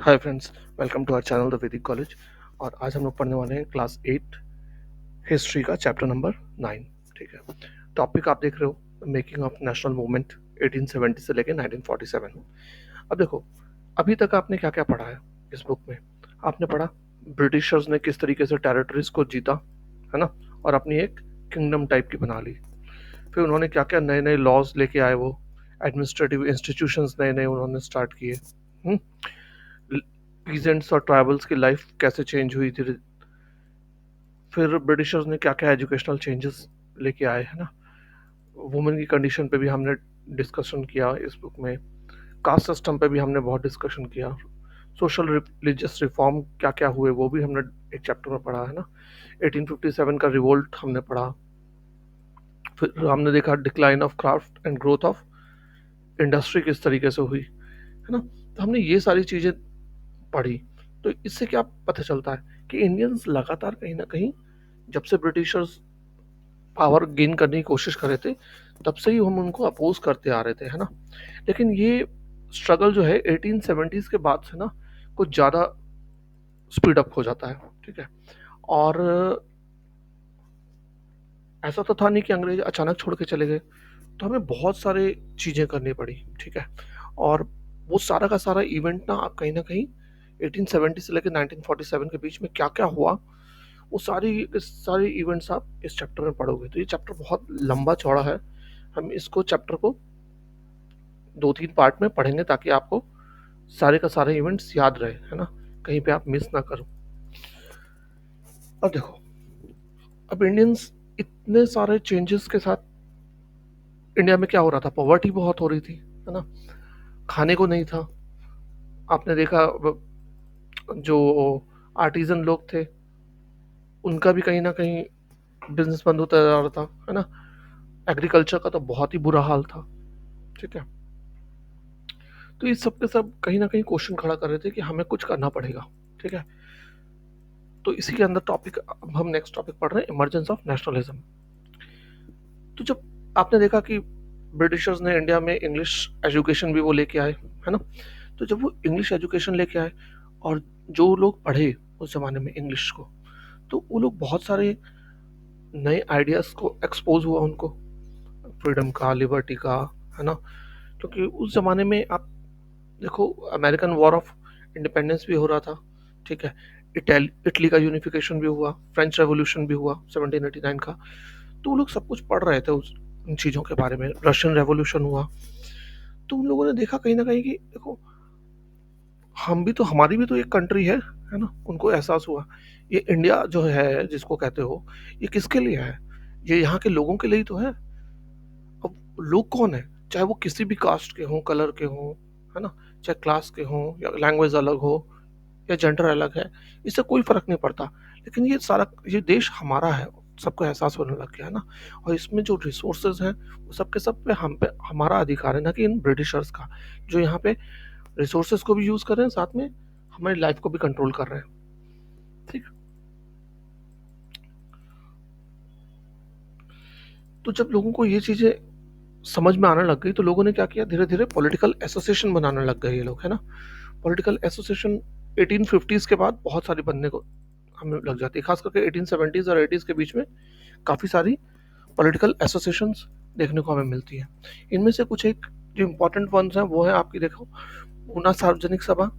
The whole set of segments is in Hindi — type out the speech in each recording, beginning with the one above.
Hi friends, welcome to our channel the Vedic college. और आज हम लोग पढ़ने वाले हैं क्लास 8 हिस्ट्री का चैप्टर नंबर 9। ठीक है। टॉपिक आप देख रहे हो, मेकिंग ऑफ नेशनल मूवमेंट 1870 से लेके 1947। अब देखो, अभी तक आपने क्या क्या पढ़ा है इस बुक में। आपने पढ़ा ब्रिटिशर्स ने किस तरीके से टेरिटरीज को जीता, है ना, और अपनी एक किंगडम टाइप की बना ली। फिर उन्होंने क्या क्या नए नए लॉज लेके आए, वो एडमिनिस्ट्रेटिव इंस्टीट्यूशंस नए नए उन्होंने स्टार्ट किए। पीजेंट्स और ट्राइबल्स की लाइफ कैसे चेंज हुई थी। फिर ब्रिटिशर्स ने क्या क्या एजुकेशनल चेंजेस लेके आए, है ना। वुमेन की कंडीशन पे भी हमने डिस्कशन किया इस बुक में। कास्ट सिस्टम पे भी हमने बहुत डिस्कशन किया। सोशल रिलीजियस रिफॉर्म क्या क्या हुए वो भी हमने एक चैप्टर में पढ़ा, है ना। 1857 का रिवोल्ट हमने पढ़ा। फिर हमने देखा decline of craft and growth of industry किस तरीके से हुई, है ना। तो हमने ये सारी चीज़ें पढ़ी। तो इससे क्या पता चलता है कि इंडियंस लगातार कहीं ना कहीं, जब से ब्रिटिशर्स पावर गेन करने की कोशिश कर रहे थे, तब से ही हम उनको अपोज करते आ रहे थे, है ना। लेकिन ये स्ट्रगल जो है 1870s के बाद से ना कुछ ज़्यादा स्पीड अप हो जाता है। ठीक है। और ऐसा तो था नहीं कि अंग्रेज अचानक छोड़ के चले गए, तो हमें बहुत सारे चीज़ें करनी पड़ी। ठीक है। और वो सारा का सारा इवेंट ना कहीं 1870 से लेकर 1947 के बीच में क्या क्या हुआ, वो सारी इवेंट्स आप इस चैप्टर में पढ़ोगे। तो ये चैप्टर बहुत लंबा चौड़ा है। हम इसको चैप्टर को 2-3 पार्ट में पढ़ेंगे ताकि आपको सारे का सारे इवेंट्स याद रहे, है ना, कहीं पे आप मिस ना करो। अब देखो, अब इंडियंस इतने सारे चेंजेस के साथ, इंडिया में क्या हो रहा था, पॉवर्टी बहुत हो रही थी, है ना। खाने को नहीं था। आपने देखा जो आर्टिजन लोग थे, उनका भी कहीं ना कहीं बिजनेस बंद होता जा रहा था, है ना। एग्रीकल्चर का तो बहुत ही बुरा हाल था। ठीक है। तो ये सब के सब कहीं ना कहीं क्वेश्चन खड़ा कर रहे थे कि हमें कुछ करना पड़ेगा। ठीक है। तो इसी के अंदर टॉपिक, अब हम नेक्स्ट टॉपिक पढ़ रहे हैं, इमरजेंस ऑफ नेशनलिज्म। तो जब आपने देखा कि ब्रिटिशर्स ने इंडिया में इंग्लिश एजुकेशन भी वो लेके आए, है ना। तो जब वो इंग्लिश एजुकेशन लेके आए और जो लोग पढ़े उस जमाने में इंग्लिश को, तो वो लोग बहुत सारे नए आइडियाज को एक्सपोज हुआ उनको, फ्रीडम का, लिबर्टी का, है ना। क्योंकि उस जमाने में आप देखो, अमेरिकन वॉर ऑफ इंडिपेंडेंस भी हो रहा था। ठीक है। इटली का यूनिफिकेशन भी हुआ, फ्रेंच रेवोल्यूशन भी हुआ 1789 का। तो वो लोग सब कुछ पढ़ रहे थे उन चीज़ों के बारे में। रशियन रेवोल्यूशन हुआ। तो उन लोगों ने देखा कहीं ना कहीं कि देखो, हम भी तो, हमारी भी तो एक कंट्री है ना। उनको एहसास हुआ ये इंडिया जो है जिसको कहते हो, ये किसके लिए है, ये यहाँ के लोगों के लिए ही तो है। अब लोग कौन है, चाहे वो किसी भी कास्ट के हों, कलर के हों, है ना, चाहे क्लास के हों या लैंग्वेज अलग हो या जेंडर अलग है, इससे कोई फर्क नहीं पड़ता। लेकिन ये देश हमारा है, सबको एहसास होने लग गया है ना। और इसमें जो रिसोर्सेज हैं वो सब के सब पे हमारा अधिकार है, ना कि इन ब्रिटिशर्स का, जो यहाँ पे रिसोर्सेज को भी यूज कर रहे हैं, साथ में हमारी लाइफ को भी कंट्रोल कर रहे हैं। ठीक। तो जब लोगों को ये चीजें समझ में आने लग गई, तो लोगों ने क्या किया, धीरे धीरे पॉलिटिकल एसोसिएशन बनाने लग गए ये लोग, है ना। पॉलिटिकल एसोसिएशन 1850s के बाद बहुत सारी बनने को हमें लग जाती है, खास करके 1870s और 80s के बीच में काफ़ी सारी पॉलिटिकल एसोसिएशंस देखने को हमें मिलती है। इनमें से कुछ एक जो इम्पोर्टेंट वंस हैं वो है आपकी, देखो, पूना सार्वजनिक सभा,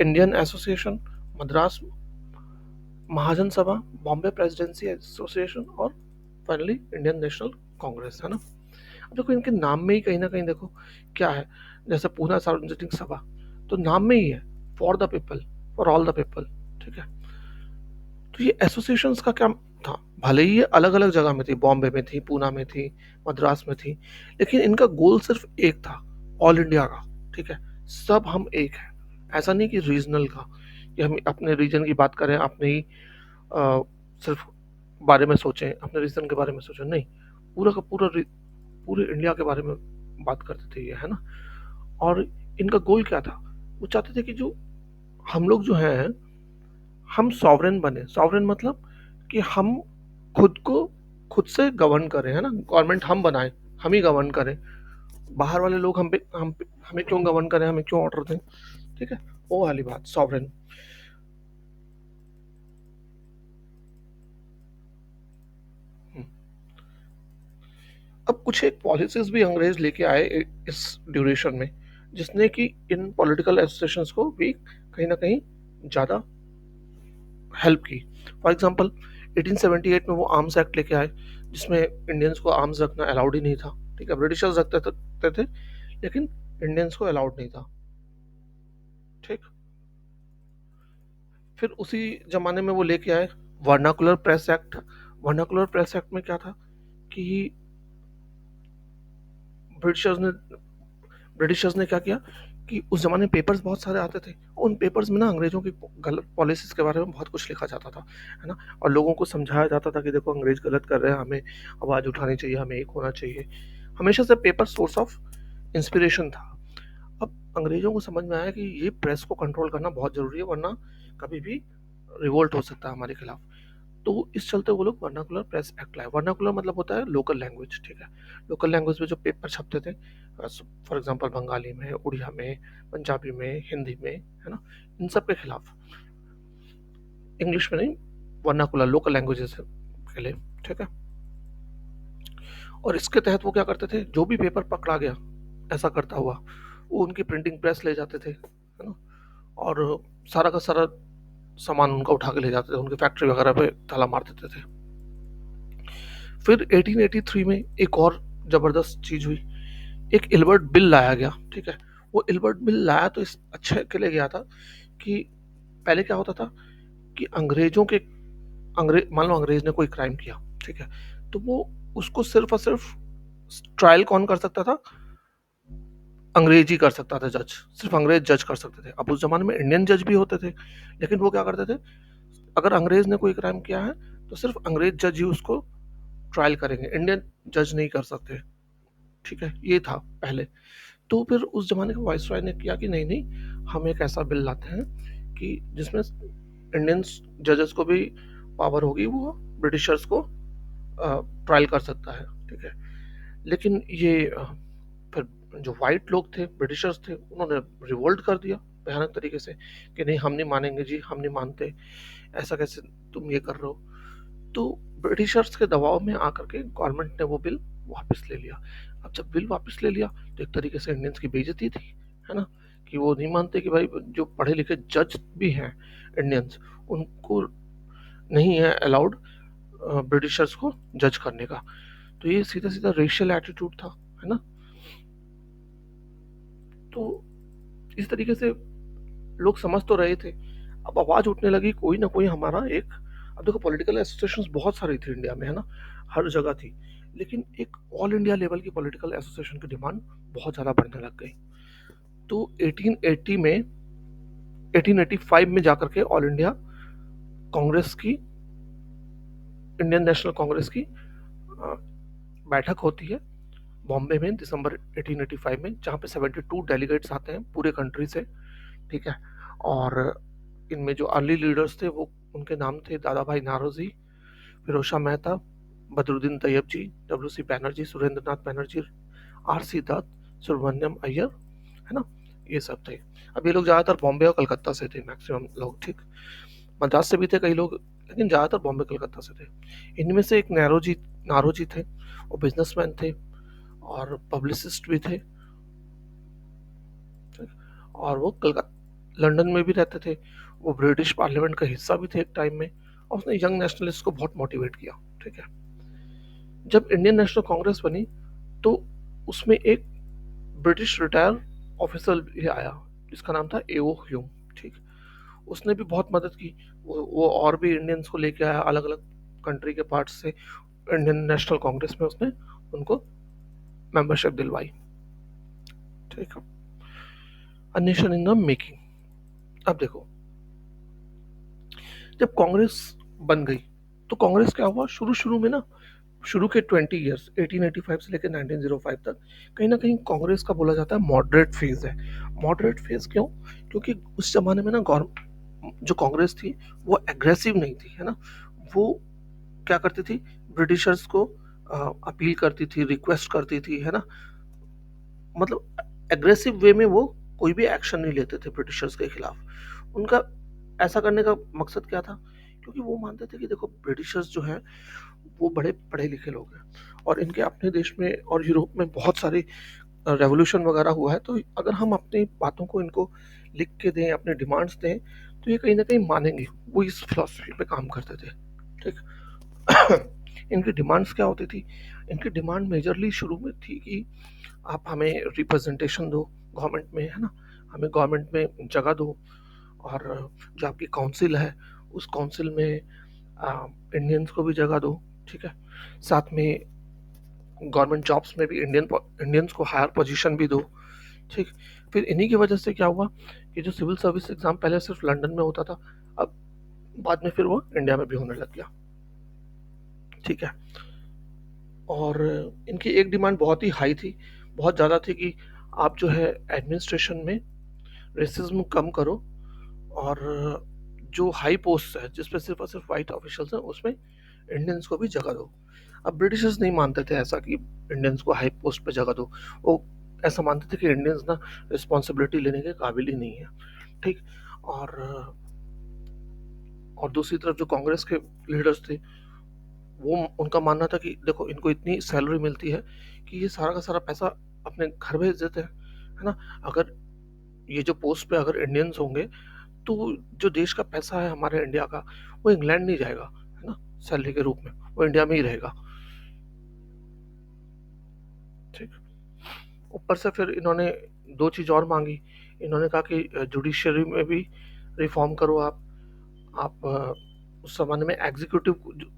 इंडियन एसोसिएशन, मद्रास महाजन सभा, बॉम्बे प्रेसिडेंसी एसोसिएशन और फाइनली इंडियन नेशनल कांग्रेस, है ना। अब देखो, इनके नाम में ही कहीं ना कहीं देखो क्या है। जैसे पूना सार्वजनिक सभा, तो नाम में ही है, for the people, for all the people. ठीक है। तो ये एसोसिएशंस का क्या था, भले ही ये अलग अलग जगह में थी, बॉम्बे में थी, पूना में थी, मद्रास में थी, लेकिन इनका गोल सिर्फ एक था, ऑल इंडिया का। ठीक है। सब हम एक हैं। ऐसा नहीं कि रीजनल का, कि हम अपने रीजन की बात करें, अपने ही सिर्फ बारे में सोचें, अपने रीजन के बारे में सोचें, नहीं, पूरा का पूरा पूरे इंडिया के बारे में बात करते थे ये, है ना। और इनका गोल क्या था, वो चाहते थे कि जो हम लोग जो हैं, हम सॉवरेन बने। सॉवरेन मतलब कि हम खुद को खुद से गवर्न करें, है ना, गवर्नमेंट हम बनाएं, हम ही गवर्न करें। बाहर वाले लोग हम पे हमें क्यों गवर्न करें, हमें क्यों ऑर्डर दें। ठीक है। वो वाली बात सॉवरेन। अब कुछ एक पॉलिसीज भी अंग्रेज लेके आए इस ड्यूरेशन में, जिसने कि इन पॉलिटिकल एसोसिएशंस को भी कहीं ना कहीं ज़्यादा हेल्प की। फॉर एग्जांपल 1878 में वो आर्म्स एक्ट लेके आए, जिसमें इंडियंस को आर्म्स रखना अलाउड ही नहीं था। ठीक है, ब्रिटिशर्स रखते थे लेकिन इंडियंस को अलाउड नहीं था। ठीक। फिर उसी जमाने में वो लेके आए vernacular press act. Vernacular press act में क्या था कि ब्रिटिशर्स ने ब्रिटिशर्स ने क्या किया कि उस जमाने में पेपर्स बहुत सारे आते थे, उन पेपर्स में ना अंग्रेजों की गलत पॉलिसीज के बारे में बहुत कुछ लिखा जाता था, है ना। और लोगों को समझाया जाता था कि देखो अंग्रेज गलत कर रहे हैं, हमें आवाज़ उठानी चाहिए, हमें एक होना चाहिए। हमेशा से पेपर सोर्स ऑफ इंस्पिरेशन था। अब अंग्रेजों को समझ में आया कि ये प्रेस को कंट्रोल करना बहुत ज़रूरी है, वरना कभी भी रिवोल्ट हो सकता है हमारे खिलाफ। तो इस चलते वो लोग वर्नाकुलर प्रेस एक्ट लाए। वर्नाकुलर मतलब होता है लोकल लैंग्वेज। ठीक है, लोकल लैंग्वेज में जो पेपर छपते थे, फॉर एग्जांपल बंगाली में, उड़िया में, पंजाबी में, हिंदी में, है ना, इन सब के खिलाफ। इंग्लिश में नहीं, वर्नाकुलर लोकल लैंग्वेजेस के लिए। ठीक है। और इसके तहत वो क्या करते थे, जो भी पेपर पकड़ा गया ऐसा करता हुआ, वो उनकी प्रिंटिंग प्रेस ले जाते थे, है ना, और सारा का सारा सामान उनका उठा के ले जाते थे, उनकी फैक्ट्री वगैरह पे ताला मार देते थे। फिर 1883 में एक और जबरदस्त चीज हुई, एक इल्बर्ट बिल लाया गया। ठीक है, वो इल्बर्ट बिल लाया तो इस अच्छे के लिए गया था कि पहले क्या होता था कि अंग्रेजों के मान लो अंग्रेज ने कोई क्राइम किया, ठीक है, तो वो उसको सिर्फ और सिर्फ ट्रायल कौन कर सकता था, अंग्रेज ही कर सकता था, जज, सिर्फ अंग्रेज जज कर सकते थे। अब उस जमाने में इंडियन जज भी होते थे, लेकिन वो क्या करते थे, अगर अंग्रेज ने कोई क्राइम किया है तो सिर्फ अंग्रेज जज ही उसको ट्रायल करेंगे, इंडियन जज नहीं कर सकते। ठीक है, ये था पहले। तो फिर उस जमाने के वाइसरॉय ने किया कि नहीं नहीं, हम एक ऐसा बिल लाते हैं कि जिसमें इंडियन जजेस को भी पावर होगी, वो ब्रिटिशर्स को ट्रायल कर सकता है। ठीक है, लेकिन ये फिर जो वाइट लोग थे, ब्रिटिशर्स थे, उन्होंने रिवोल्ट कर दिया भयानक तरीके से कि नहीं हम नहीं मानेंगे जी, हम नहीं मानते, ऐसा कैसे तुम ये कर रहे हो। तो ब्रिटिशर्स के दबाव में आकर के गवर्नमेंट ने वो बिल वापस ले लिया। अब जब बिल वापस ले लिया तो एक तरीके से इंडियंस की बेइज्जती थी, है ना, कि वो नहीं मानते कि भाई जो पढ़े लिखे जज भी हैं इंडियंस, उनको नहीं है अलाउड ब्रिटिशर्स को जज करने का। तो ये सीधा सीधा रेशियल एटीट्यूड था, है ना। तो इस तरीके से लोग समझ तो रहे थे। अब आवाज उठने लगी, कोई ना कोई हमारा एक, अब देखो पॉलिटिकल एसोसिएशंस बहुत सारी थी इंडिया में, है ना, हर जगह थी, लेकिन एक ऑल इंडिया लेवल की पॉलिटिकल एसोसिएशन की डिमांड बहुत ज़्यादा बढ़ने लग गई। तो 1880 में 1885 में जाकर के ऑल इंडिया कांग्रेस की, इंडियन नेशनल कांग्रेस की बैठक होती है बॉम्बे में दिसंबर 1885 में, जहाँ पे 72 डेलीगेट्स आते हैं पूरे कंट्री से। ठीक है, और इनमें जो अर्ली लीडर्स थे वो, उनके नाम थे दादा भाई नारोजी, फिरोज शाह मेहता, बदरुद्दीन तैयब जी, डब्ल्यू सी बैनर्जी, सुरेंद्र नाथ बैनर्जी, आर सी दत्त, सुब्रमण्यम अय्यर, है ना, ये सब थे। अब ये लोग ज़्यादातर बॉम्बे और कलकत्ता से थे, मैक्सिमम लोग। ठीक, मद्रास से भी थे कई लोग, लेकिन ज़्यादातर बॉम्बे कलकत्ता से थे। इनमें से एक नारोजी थे, वो बिजनेसमैन थे और पब्लिसिस्ट भी थे। और वो कलकत्ता लंदन में भी रहते थे, वो ब्रिटिश पार्लियामेंट का हिस्सा भी थे एक टाइम में, और उसने यंग नेशनलिस्ट को बहुत मोटिवेट किया। ठीक है, जब इंडियन नेशनल कांग्रेस बनी तो उसमें एक ब्रिटिश रिटायर ऑफिसर भी आया, जिसका नाम था एओ ह्यूम। ठीक, उसने भी बहुत मदद की। वो और भी इंडियंस को लेके आया अलग अलग कंट्री के पार्ट्स से, इंडियन नेशनल कांग्रेस में उसने उनको मेंबरशिप दिलवाई। ठीक, a nation in the making. अब देखो, जब कांग्रेस बन गई तो कांग्रेस क्या हुआ, शुरू शुरू में ना, शुरू के 20 ईयर्स 1885 से लेकर 1905 तक कहीं ना कहीं कांग्रेस का बोला जाता है मॉडरेट फेज है। मॉडरेट फेज क्यों, क्योंकि उस जमाने में ना जो कांग्रेस थी वो एग्रेसिव नहीं थी, है ना। वो क्या करती थी, ब्रिटिशर्स को अपील करती थी, रिक्वेस्ट करती थी, है ना, मतलब एग्रेसिव वे में वो कोई भी एक्शन नहीं लेते थे ब्रिटिशर्स के खिलाफ। उनका ऐसा करने का मकसद क्या था? क्योंकि वो मानते थे कि देखो ब्रिटिशर्स जो हैं वो बड़े पढ़े लिखे लोग हैं, और इनके अपने देश में और यूरोप में बहुत सारे रेवोल्यूशन वगैरह हुआ है, तो अगर हम अपनी बातों को इनको लिख के दें, अपने डिमांड्स दें, तो ये कहीं ना कहीं मानेंगे। वो इस फिलॉसफी पे काम करते थे। ठीक। इनकी डिमांड्स क्या होती थी? इनकी डिमांड मेजरली शुरू में थी कि आप हमें रिप्रेजेंटेशन दो गवर्नमेंट में, है ना, हमें गवर्नमेंट में जगह दो, और जो आपकी काउंसिल है उस काउंसिल में इंडियंस को भी जगह दो। ठीक है। साथ में गवर्नमेंट जॉब्स में भी इंडियंस को हायर पोजीशन भी दो। ठीक। फिर इन्हीं की वजह से क्या हुआ कि जो सिविल सर्विस एग्जाम पहले सिर्फ लंदन में होता था, अब बाद में फिर वो इंडिया में भी होने लग गया। ठीक है। और इनकी एक डिमांड बहुत ही हाई थी, बहुत ज़्यादा थी, कि आप जो है एडमिनिस्ट्रेशन में रेसिज्म कम करो, और जो हाई पोस्ट है जिस पे सिर्फ और सिर्फ वाइट ऑफिशियल्स हैं उसमें इंडियंस को भी जगह दो। अब ब्रिटिशर्स नहीं मानते थे ऐसा कि इंडियंस को हाई पोस्ट पे जगह दो। वो ऐसा मानते थे कि इंडियंस ना रिस्पॉन्सिबिलिटी लेने के काबिल ही नहीं है। ठीक। और और दूसरी तरफ जो कांग्रेस के लीडर्स थे, वो उनका मानना था कि देखो इनको इतनी सैलरी मिलती है कि ये सारा का सारा पैसा अपने घर भेज देते हैं, है ना। अगर ये जो पोस्ट पे अगर इंडियंस होंगे, तो जो देश का पैसा है हमारे इंडिया का, वो इंग्लैंड नहीं जाएगा, है ना, सैलरी के रूप में, वो इंडिया में ही रहेगा। ठीक। ऊपर से फिर इन्होंने दो चीज़ और मांगी। इन्होंने कहा कि जुडिशरी में भी रिफॉर्म करो आप उस ज़माने में एग्जीक्यूटिव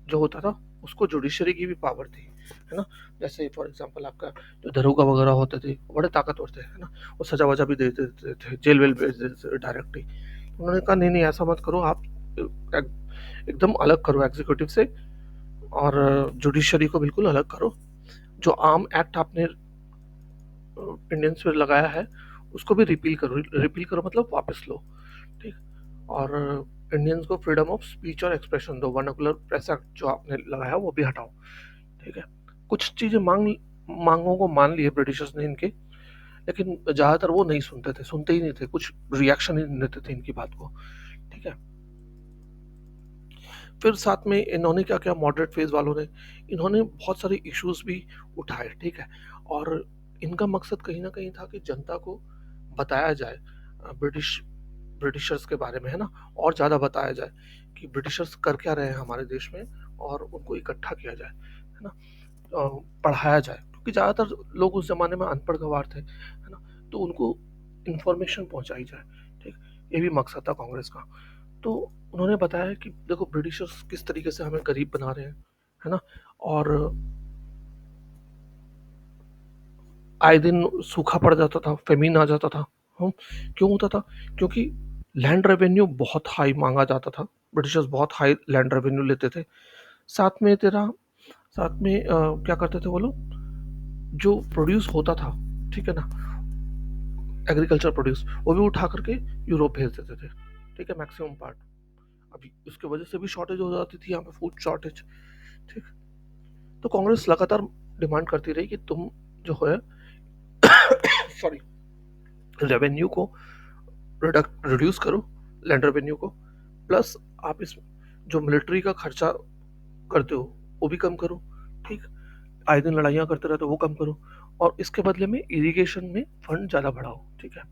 जो होता था उसको जुडिशरी की भी पावर थी, है ना। जैसे फॉर एग्जांपल आपका जो दरोगा वगैरह होते थे वो बड़े ताकतवर थे, है ना, वो सजा वजा भी दे देते थे, जेल वेल भेज देते थे डायरेक्टली। उन्होंने कहा नहीं नहीं ऐसा मत करो आप, एकदम अलग करो एग्जीक्यूटिव से, और जुडिशरी को बिल्कुल अलग करो। जो आम एक्ट आपने इंडियंस पे लगाया है उसको भी रिपील करो। रिपील करो मतलब वापस लो। ठीक। और इंडियंस को फ्रीडम ऑफ स्पीच और एक्सप्रेशन दो, वर्नाकुलर प्रेस एक्ट जो आपने लगाया वो भी हटाओ। ठीक है। कुछ चीज़ें मांगों को मान लिए ब्रिटिशर्स ने इनके, लेकिन ज़्यादातर वो नहीं सुनते थे, सुनते ही नहीं थे, कुछ रिएक्शन ही नहीं देते थे इनकी बात को। ठीक है। फिर साथ में इन्होंने क्या किया, मॉडरेट फेज वालों ने, इन्होंने बहुत सारे इश्यूज भी उठाए। ठीक है। और इनका मकसद कहीं ना कहीं था कि जनता को बताया जाए ब्रिटिशर्स के बारे में, है ना, और ज़्यादा बताया जाए कि ब्रिटिशर्स कर क्या रहे हैं हमारे देश में, और उनको इकट्ठा किया जाए, है ना, पढ़ाया जाए, क्योंकि ज़्यादातर लोग उस ज़माने में अनपढ़ गंवार थे, है ना, तो उनको इंफॉर्मेशन पहुंचाई जाए। ठीक। ये भी मकसद था कांग्रेस का। तो उन्होंने बताया कि देखो ब्रिटिशर्स किस तरीके से हमें गरीब बना रहे हैं, है ना, और आए दिन सूखा पड़ जाता था, फेमिन आ जाता था। हम क्यों होता था? क्योंकि लैंड रेवेन्यू बहुत हाई मांगा जाता था, ब्रिटिशर्स बहुत हाई लैंड रेवेन्यू लेते थे। साथ में तेरा साथ में क्या करते थे वो लोग, जो प्रोड्यूस होता था, ठीक है ना, एग्रीकल्चर प्रोड्यूस, वो भी उठा करके यूरोप भेज देते थे। ठीक है, मैक्सिमम पार्ट। अभी उसके वजह से भी शॉर्टेज हो जाती थी यहाँ पे, फूड शॉर्टेज। ठीक। तो कांग्रेस लगातार डिमांड करती रही कि तुम जो है सॉरी, रेवेन्यू को रिड्यूस करो, लैंड रेवेन्यू को, प्लस आप इस जो मिलिट्री का खर्चा करते हो वो भी कम करो। ठीक। आए दिन लड़ाइयाँ करते रहते हो वो कम करो, और इसके बदले में इरिगेशन में फंड ज़्यादा बढ़ाओ। ठीक है।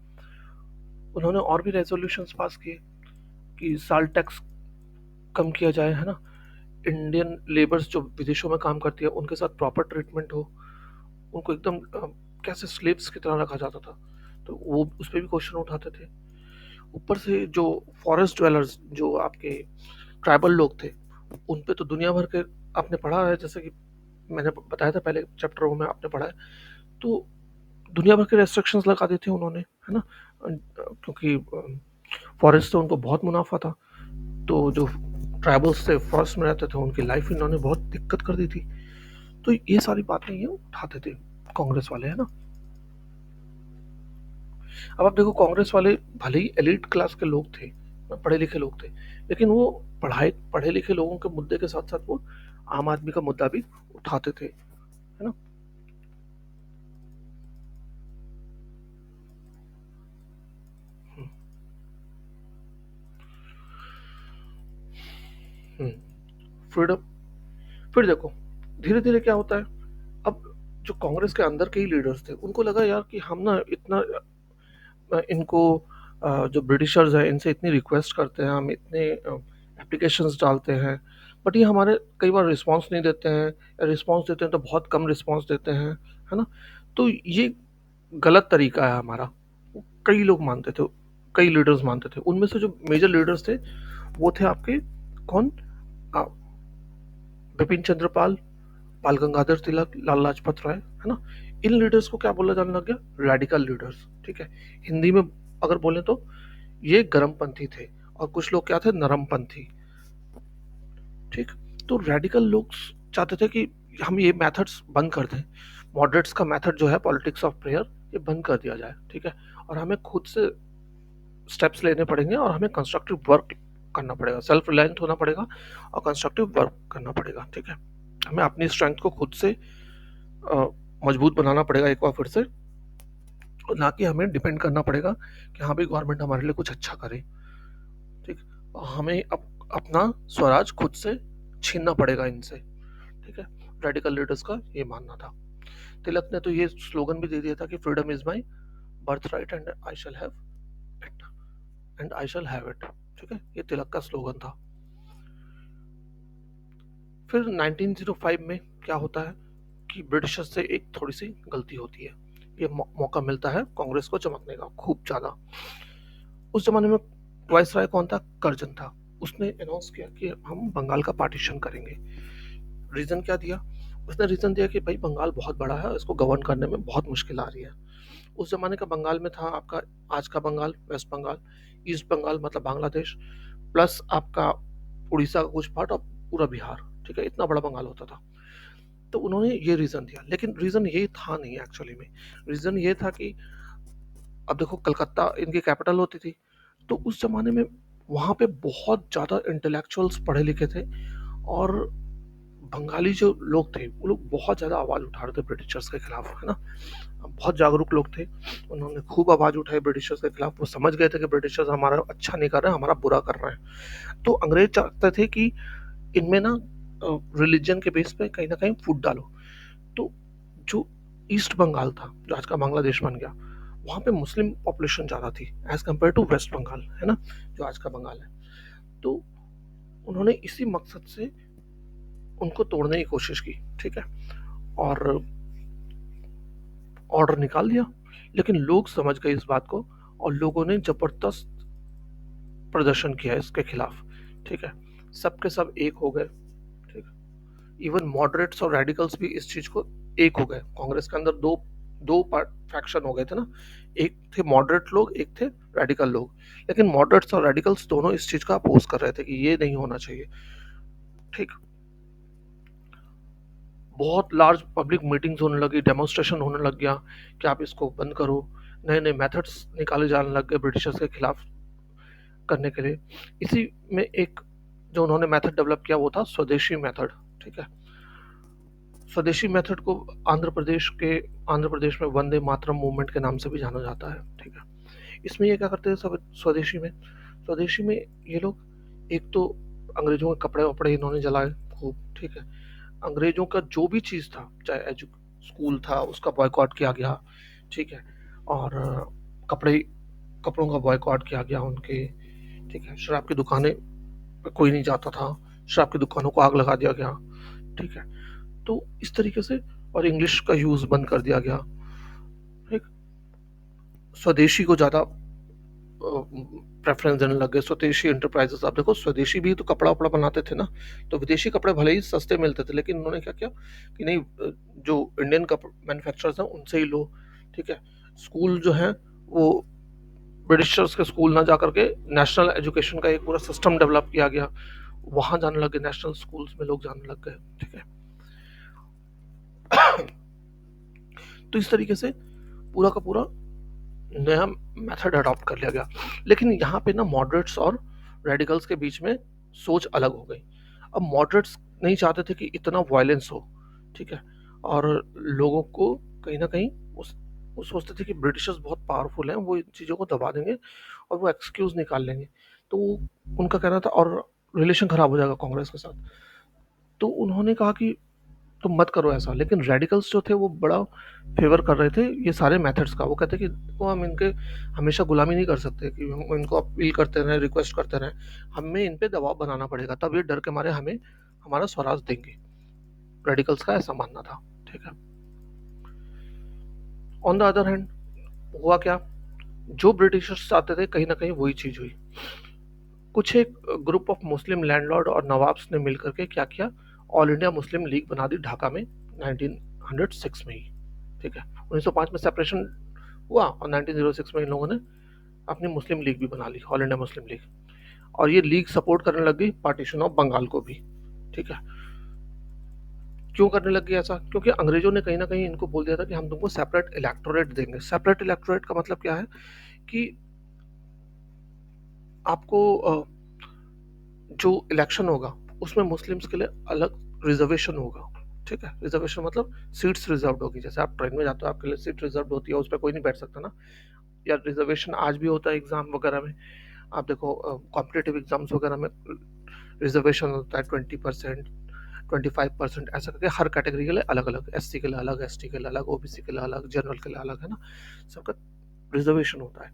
उन्होंने और भी रेजोल्यूशंस पास किए कि साल टैक्स कम किया जाए, है ना, इंडियन लेबर्स जो विदेशों में काम करती है उनके साथ प्रॉपर ट्रीटमेंट हो, उनको एकदम कैसे स्लेव्स की तरह रखा जाता था, तो वो उस पर भी क्वेश्चन उठाते थे। ऊपर से जो फॉरेस्ट ड्वेलर्स, जो आपके ट्राइबल लोग थे, उन पे तो दुनिया भर के आपने पढ़ा है, जैसे कि मैंने बताया था पहले चैप्टरों में आपने पढ़ा है, तो दुनिया भर के रेस्ट्रिक्शंस लगा दी थी उन्होंने, है ना, क्योंकि फॉरेस्ट से उनको बहुत मुनाफा था, तो जो ट्राइबल्स थे फॉरेस्ट में रहते थे उनकी लाइफ इन्होंने बहुत दिक्कत कर दी थी। तो ये सारी बातें ये उठाते थे कांग्रेस वाले, है ना। अब आप देखो कांग्रेस वाले भले ही एलिट क्लास के लोग थे, पढ़े लिखे लोग थे, लेकिन वो पढ़े लिखे लोगों के मुद्दे के साथ साथ वो आम आदमी का मुद्दा भी उठाते थे, है ना। फ्रीडम। फिर देखो धीरे धीरे क्या होता है, अब जो कांग्रेस के अंदर के ही लीडर्स थे उनको लगा यार कि हम ना इतना इनको जो ब्रिटिशर्स हैं इनसे इतनी रिक्वेस्ट करते हैं, हम इतने एप्लीकेशंस डालते हैं, बट ये हमारे कई बार रिस्पांस नहीं देते हैं, या रिस्पांस देते हैं तो बहुत कम रिस्पांस देते हैं, है ना। तो ये गलत तरीका है हमारा। कई लोग मानते थे, कई लीडर्स मानते थे, उनमें से जो मेजर लीडर्स थे वो थे आपके कौन, आ, बिपिन चंद्रपाल, बाल गंगाधर तिलक, लाला लाजपत राय, है ना। इन लीडर्स को क्या बोला जाने लग गया, रेडिकल लीडर्स, ठीक है। हिंदी में अगर बोले तो ये गर्मपंथी थे, और कुछ लोग क्या थे, नरमपंथी, ठीक। तो रेडिकल लोग चाहते थे कि हम ये मेथड्स बंद कर दें, मॉडरेट्स का मेथड जो है पॉलिटिक्स ऑफ प्रेयर, ये बंद कर दिया जाए, ठीक है। और हमें खुद से स्टेप्स लेने पड़ेंगे, और हमें कंस्ट्रक्टिव वर्क करना पड़ेगा, सेल्फ रिलायंट होना पड़ेगा, और कंस्ट्रक्टिव वर्क करना पड़ेगा, ठीक है। हमें अपनी स्ट्रेंथ को खुद से अ, मजबूत बनाना पड़ेगा एक बार फिर से, और ना कि हमें डिपेंड करना पड़ेगा कि हाँ भाई गवर्नमेंट हमारे लिए कुछ अच्छा करे, ठीक। हमें अपना स्वराज खुद से छीनना पड़ेगा इनसे, ठीक है। रेडिकल लीडर्स का ये मानना था। तिलक ने तो ये स्लोगन भी दे दिया था कि freedom is my birth right and I shall have it, and I shall have it, ठीक है। ये तिलक का स्लोगन था। फिर 1905 में क्या होता है कि ब्रिटिशर्स से एक थोड़ी सी गलती होती है, ये मौका मिलता है कांग्रेस को चमकने का खूब ज्यादा। उस जमाने में वायसराय कौन था, कर्जन था। उसने अनाउंस किया कि हम बंगाल का पार्टीशन करेंगे। रीजन क्या दिया, उसने रीजन दिया कि भाई बंगाल बहुत बड़ा है, इसको गवर्न करने में बहुत मुश्किल आ रही है। उस जमाने का बंगाल में था आपका आज का बंगाल, वेस्ट बंगाल, ईस्ट बंगाल मतलब बांग्लादेश, प्लस आपका उड़ीसा का कुछ पार्ट, और पूरा बिहार, ठीक है। इतना बड़ा बंगाल होता था। तो उन्होंने ये रीजन दिया, लेकिन रीजन ये था नहीं एक्चुअली में। रीजन ये था कि अब देखो कलकत्ता इनकी कैपिटल होती थी, तो उस जमाने में वहाँ पे बहुत ज़्यादा इंटेलेक्चुअल्स पढ़े लिखे थे, और बंगाली जो लोग थे वो लोग बहुत ज़्यादा आवाज़ उठा रहे थे ब्रिटिशर्स के खिलाफ, है ना। बहुत जागरूक लोग थे, उन्होंने खूब आवाज़ उठाई ब्रिटिशर्स के खिलाफ। वो समझ गए थे कि ब्रिटिशर्स हमारा अच्छा नहीं कर रहे हैं, हमारा बुरा कर रहे हैं। तो अंग्रेज चाहते थे कि इनमें ना रिलीजन के बेस पे कहीं ना कहीं फूट डालो। तो जो ईस्ट बंगाल था, जो आज का बांग्लादेश बन गया, वहाँ पे मुस्लिम पॉपुलेशन ज़्यादा थी as compare to West Bengal, है ना, जो आज का बंगाल है। तो उन्होंने इसी मकसद से उनको तोड़ने की कोशिश की, ठीक है, और ऑर्डर निकाल दिया। लेकिन लोग समझ गए इस बात को, और लोगों ने जबरदस्त प्रदर्शन किया इसके खिलाफ, ठीक है। सबके सब एक हो गए, ठीक है। इवन मॉडरेट्स और रेडिकल्स भी इस चीज को एक हो गए। कांग्रेस के अंदर दो दो पार्ट फैक्शन हो गए थे ना, एक थे मॉडरेट लोग, एक थे रेडिकल लोग। लेकिन मॉडरेट्स और रेडिकल्स दोनों इस चीज का अपोज कर रहे थे कि ये नहीं होना चाहिए, ठीक। बहुत लार्ज पब्लिक मीटिंग्स होने लगी, डेमोन्स्ट्रेशन होने लग गया कि आप इसको बंद करो। नए नए मेथड्स निकाले जाने लग गए ब्रिटिशर्स के खिलाफ करने के लिए। इसी में एक जो उन्होंने मेथड डेवलप किया वो था स्वदेशी मेथड, ठीक है। स्वदेशी मेथड को आंध्र प्रदेश में वंदे मातरम मूवमेंट के नाम से भी जाना जाता है, ठीक है। इसमें ये क्या करते थे स्वदेशी में, स्वदेशी में ये लोग एक तो अंग्रेजों के कपड़े वपड़े इन्होंने जलाए खूब, ठीक है। अंग्रेजों का जो भी चीज़ था, चाहे स्कूल था उसका बॉयकॉट किया गया, ठीक है। और कपड़े कपड़ों का बॉयकॉट किया गया उनके, ठीक है। शराब की दुकानें पे कोई नहीं जाता था, शराब की दुकानों को आग लगा दिया गया, ठीक है। तो इस तरीके से, और इंग्लिश का यूज बंद कर दिया गया, ठीक। स्वदेशी को ज्यादा प्रेफरेंस देने लग गए, स्वदेशी एंटरप्राइजेस। आप देखो स्वदेशी भी तो कपड़ा वपड़ा बनाते थे ना, तो विदेशी कपड़े भले ही सस्ते मिलते थे, लेकिन उन्होंने क्या किया कि नहीं, जो इंडियन मैन्युफैक्चरर्स हैं उनसे ही लो, ठीक है। स्कूल जो है वो ब्रिटिशर्स के स्कूल ना जा करके नेशनल एजुकेशन का एक पूरा सिस्टम डेवलप किया गया, वहां जाने लगे, नेशनल स्कूल्स में लोग जाने लग गए, ठीक है। तो इस तरीके से पूरा का पूरा नया मेथड अडॉप्ट कर लिया गया। लेकिन यहाँ पे ना मॉडरेट्स और रेडिकल्स के बीच में सोच अलग हो गई। अब मॉडरेट्स नहीं चाहते थे कि इतना वायलेंस हो, ठीक है। और लोगों को कहीं ना कहीं वो सोचते थे कि ब्रिटिशर्स बहुत पावरफुल हैं, वो इन चीज़ों को दबा देंगे और वो एक्सक्यूज निकाल लेंगे। तो उनका कहना था, और रिलेशन खराब हो जाएगा कांग्रेस के साथ। तो उन्होंने कहा कि तुम मत करो ऐसा, लेकिन रेडिकल्स जो थे वो बड़ा फेवर कर रहे थे ये सारे मेथड्स का। वो कहते कि वो हम इनके हमेशा गुलामी नहीं कर सकते कि हम इनको अपील करते रहें, रिक्वेस्ट करते रहें, हमें इन पे दबाव बनाना पड़ेगा, तब ये डर के मारे हमें हमारा स्वराज देंगे। रेडिकल्स का ऐसा मानना था, ठीक है। ऑन द अदर हैंड हुआ क्या, जो ब्रिटिशर्स चाहते थे कहीं ना कहीं वही चीज हुई। कुछ एक ग्रुप ऑफ मुस्लिम लैंडलॉर्ड और नवाब्स ने मिलकर के क्या किया, ऑल इंडिया मुस्लिम लीग बना दी ढाका में 1906 में ही, ठीक है। 1905 में सेपरेशन हुआ और 1906 में इन लोगों ने अपनी मुस्लिम लीग भी बना ली, ऑल इंडिया मुस्लिम लीग। और ये लीग सपोर्ट करने लग गई पार्टीशन ऑफ बंगाल को भी, ठीक है। क्यों करने लग गई ऐसा, क्योंकि अंग्रेजों ने कहीं ना कहीं इनको बोल दिया था कि हम तुमको सेपरेट इलेक्टोरेट देंगे। सेपरेट इलेक्टोरेट का मतलब क्या है कि आपको जो इलेक्शन होगा उसमें मुस्लिम्स के लिए अलग रिजर्वेशन होगा, ठीक है। रिजर्वेशन मतलब सीट्स रिजर्व होगी, जैसे आप ट्रेन में जाते हो आपके लिए सीट रिजर्व होती है, उस पर कोई नहीं बैठ सकता ना। या रिजर्वेशन आज भी होता है एग्जाम वगैरह में, आप देखो कॉम्पिटेटिव एग्जाम्स वगैरह में रिजर्वेशन होता है 20%, 25%, ऐसा करके हर कैटेगरी के लिए अलग अलग, एससी के लिए अलग, एसटी के लिए अलग, ओबीसी के लिए अलग, जनरल के लिए अलग, है ना, सबका रिजर्वेशन होता है।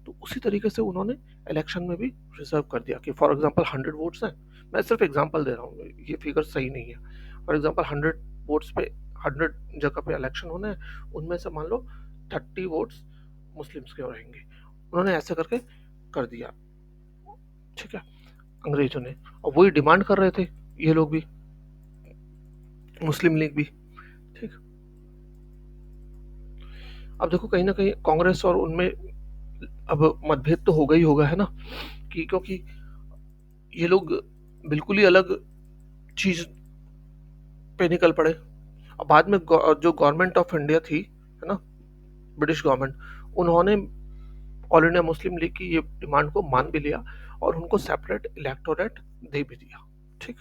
तो उसी तरीके से उन्होंने इलेक्शन में भी रिजर्व कर दिया कि फॉर एग्जांपल 100 वोट्स हैं, मैं सिर्फ एग्जांपल दे रहा हूँ, ये फिगर सही नहीं है। फॉर एग्जांपल 100 वोट्स पे 100 जगह पे इलेक्शन होने हैं, उनमें से मान लो 30 वोट्स मुस्लिम्स के रहेंगे। उन्होंने ऐसे करके कर दिया, ठीक है, अंग्रेजों ने। और वही डिमांड कर रहे थे ये लोग भी, मुस्लिम लीग भी, ठीक। अब देखो कहीं ना कहीं कांग्रेस और उनमें अब मतभेद तो होगा ही होगा, है ना, कि क्योंकि ये लोग बिल्कुल ही अलग चीज पे निकल पड़े। अब बाद में जो गवर्नमेंट ऑफ इंडिया थी, है ना, ब्रिटिश गवर्नमेंट, उन्होंने ऑल इंडिया मुस्लिम लीग की ये डिमांड को मान भी लिया और उनको सेपरेट इलेक्टोरेट दे भी दिया, ठीक।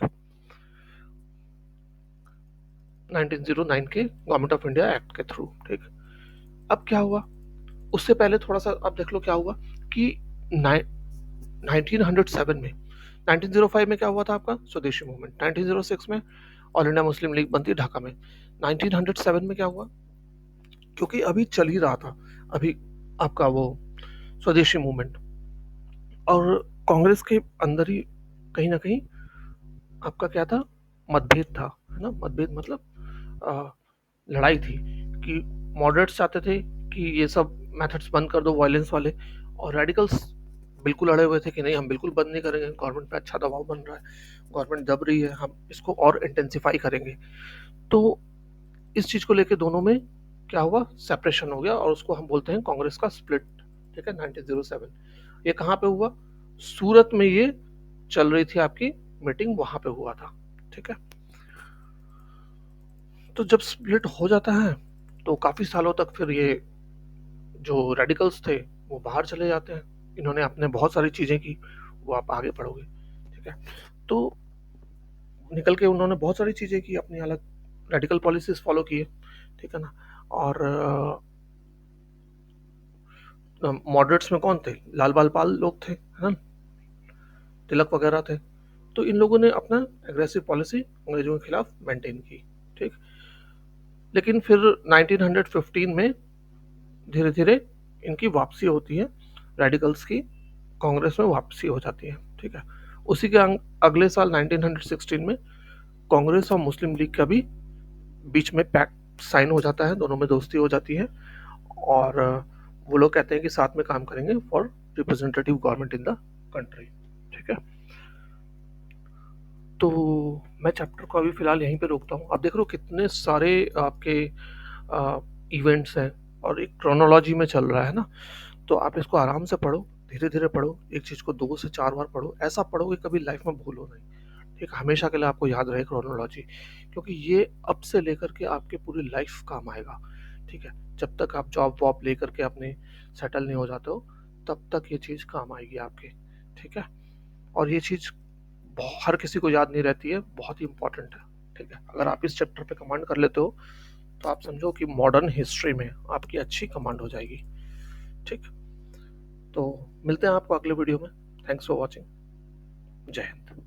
1909 के गवर्नमेंट ऑफ इंडिया एक्ट के थ्रू, ठीक। अब क्या हुआ, उससे पहले थोड़ा सा अब देख लो क्या हुआ कि 1907 में, 1905 में क्या हुआ था आपका स्वदेशी मूवमेंट, 1906 में ऑल इंडिया मुस्लिम लीग बनती ढाका में, 1907 में क्या हुआ, क्योंकि अभी चल ही रहा था अभी आपका वो स्वदेशी मूवमेंट, और कांग्रेस के अंदर ही कहीं ना कहीं आपका क्या था, मतभेद था, है ना। मतभेद मतलब लड़ाई थी कि मॉडरेट्स चाहते थे कि ये सब मेथड्स बंद कर दो वायलेंस वाले, और रेडिकल्स बिल्कुल अड़े हुए थे कि नहीं हम बिल्कुल बंद नहीं करेंगे, गवर्नमेंट पे अच्छा दबाव बन रहा है, गवर्नमेंट दब रही है, हम इसको और इंटेंसिफाई करेंगे। तो इस चीज को लेके दोनों में क्या हुआ, सेपरेशन हो गया, और उसको हम बोलते हैं कांग्रेस का स्प्लिट, ठीक है, 1907। ये कहाँ पे हुआ, सूरत में ये चल रही थी आपकी मीटिंग, वहां पे हुआ था, ठीक है। तो जब स्प्लिट हो जाता है तो काफी सालों तक फिर ये जो रेडिकल्स थे वो बाहर चले जाते हैं, इन्होंने अपने बहुत सारी चीजें की, वो आप आगे पढ़ोगे, ठीक है। तो निकल के उन्होंने बहुत सारी चीजें की, अपनी अलग रेडिकल पॉलिसीज फॉलो किए, ठीक है ना। और मॉडरेट्स में कौन थे, लाल बाल पाल लोग थे, है ना, तिलक वगैरह थे। तो इन लोगों ने अपना एग्रेसिव पॉलिसी अंग्रेजों के खिलाफ मेंटेन की, ठीक। लेकिन फिर 1915 में धीरे धीरे इनकी वापसी होती है, रेडिकल्स की कांग्रेस में वापसी हो जाती है, ठीक है। उसी के अगले साल 1916 में कांग्रेस और मुस्लिम लीग का भी बीच में पैक्ट साइन हो जाता है, दोनों में दोस्ती हो जाती है, और वो लोग कहते हैं कि साथ में काम करेंगे for representative government in the country, ठीक है। तो मैं चैप्टर को अभी फिलहाल यहीं पे रोकता हूँ। आप देख रहे हो कितने सारे आपके इवेंट्स हैं और एक क्रोनोलॉजी में चल रहा है ना, तो आप इसको आराम से पढ़ो, धीरे धीरे पढ़ो, एक चीज़ को 2 से 4 बार पढ़ो, ऐसा पढ़ो कि कभी लाइफ में भूलो नहीं, ठीक, हमेशा के लिए आपको याद रहे क्रोनोलॉजी, क्योंकि ये अब से लेकर के आपके पूरी लाइफ काम आएगा, ठीक है। जब तक आप जॉब वॉब लेकर के अपने सेटल नहीं हो जाते हो तब तक ये चीज़ काम आएगी आपके, ठीक है। और ये चीज़ हर किसी को याद नहीं रहती है, बहुत ही इंपॉर्टेंट है, ठीक है। अगर आप इस चैप्टर पे कमांड कर लेते हो तो आप समझो कि मॉडर्न हिस्ट्री में आपकी अच्छी कमांड हो जाएगी, ठीक। तो मिलते हैं आपको अगले वीडियो में। Thanks for watching. जय हिंद।